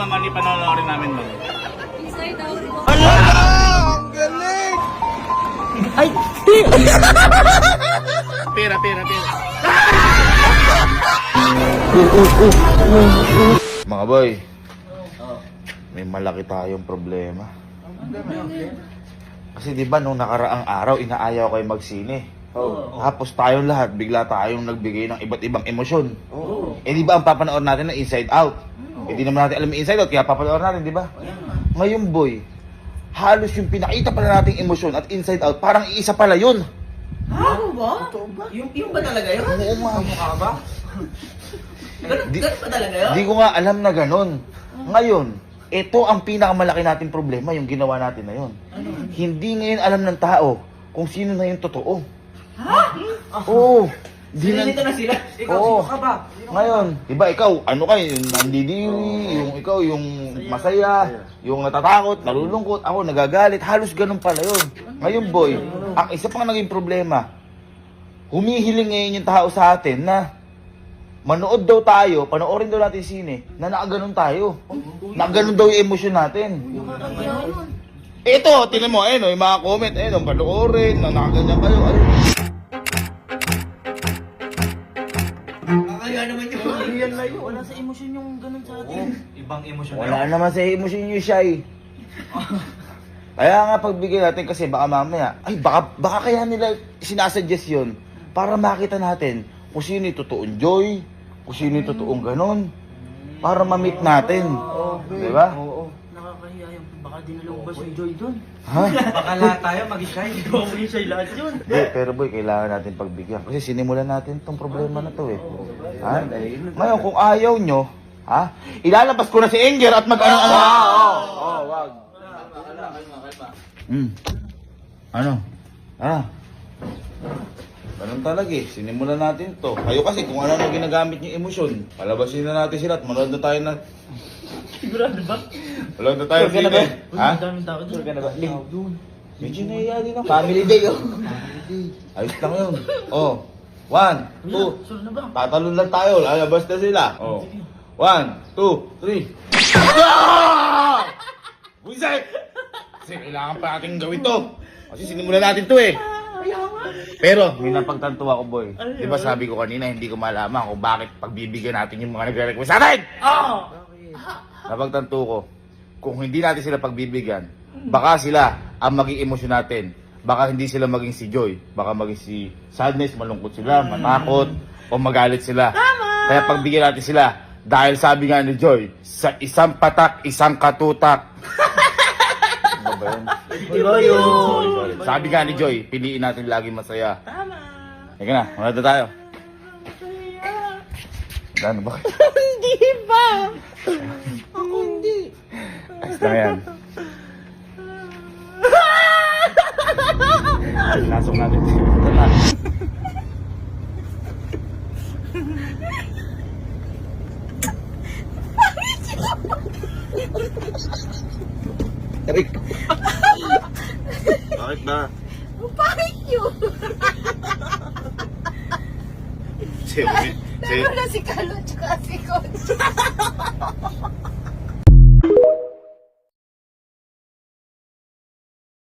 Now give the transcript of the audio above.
ma'am, ano yung panonoorin namin, ma'am? Inside out po. Ala! Ang galing! Ay! Pera. Mga boy, may malaki tayong problema. Kasi di ba nung nakaraang araw, inaayaw kayo magsine. Tapos tayong lahat, bigla tayong nagbigay ng iba't ibang emosyon. Eh di ba ang papanood natin na Inside Out? Eh di naman natin alam yung Inside Out, kaya papanood natin, di ba? Ngayon boy, halos yung pinakita pala nating emosyon at Inside Out, parang iisa pala yun. Ano ba? Yung ba talaga yun? Oo nga. Mukha ba? Ganun ba talaga yun? Di ko nga alam na ganun. Ngayon, ito ang pinakamalaki nating problema, yung ginawa natin na yun. Hindi ngayon alam ng tao kung sino na yung totoo. Ha? Oo. Di na, Sinilito na sila. Ikaw, Oo. sino ka ba? Ngayon, diba ikaw, ano kayo, yung nandidiri, yung ikaw, yung masaya, yung natatakot, nalulungkot, ako nagagalit, halos ganun pala yun. Ngayon boy, ang isa pang naging problema, humihiling ngayon yung tao sa atin na manood daw tayo, panoorin daw natin sine, na nakaganon tayo. Nakaganon daw yung emosyon natin. Ito, tinan mo, yung mga comment, panoorin, na nakaganyan kayo, Kaya naman yung real na yun. Wala sa emosyon yung ganun sa atin. Ibang emosyon na Wala naman sa emosyon nyo siya eh. Kaya nga pagbigay natin kasi baka mamaya, baka kaya nila sinasuggest yun para makita natin kung sino yung totoong joy, kung sino yung totoong ganon, para ma-meet natin. Diba? Oo. Nakakahiya yung baka dinalubas yung joy dun. Ha? Baka lahat tayo mag-shy. Hindi ko mag-shy lahat yun. Pero boy, kailangan natin pagbigyan. Kasi sinimulan natin tong problema na to eh. Ha? Ngayon, kung ayaw nyo, ha? Ilalabas ko na si Enger at mag-ano-ano. Wag. Ano? Ganun talaga eh. Sinimulan natin to. Kayo kasi kung ano na ginagamit yung emosyon, palabasin na natin sila at manood na tayo na... Sigurado ba? Manood na tayo sila. Ha? Ang daming tao dun. Sigurado ba? Medyo naiya din ako. Family day oh. Ayos lang yun. Oh. 1, 2. Sure na ba? Tatalon lang tayo. Lalabas na sila. Oh. 1, 2, 3. Buisit! Kasi kailangan pa natin gawin to. Kasi sinimulan natin to eh. Pero, may napagtanto ako boy. Di ba sabi ko kanina, hindi ko malaman kung bakit pagbibigyan natin yung mga nagre-request sa atin? Napagtanto ko, kung hindi natin sila pagbibigyan, baka sila ang maging emosyon natin. Baka hindi sila maging si Joy. Baka maging si Sadness, malungkot sila, matakot, o magalit sila. Kaya pagbigyan natin sila, dahil sabi nga ni Joy, sa isang patak, isang katutak. Ano ba yun? Di ba yun? Sabi nga ni Joy, piliin natin lagi masaya. Tama. Teka na, manood na tayo. Ano ba? Hindi ba? Ako hindi. Ayos lang yan. Nasok natin. Tama. Eric. Bakit ba? Bakit yun? Sa'yo. Lalo na si Carlo at si Coach.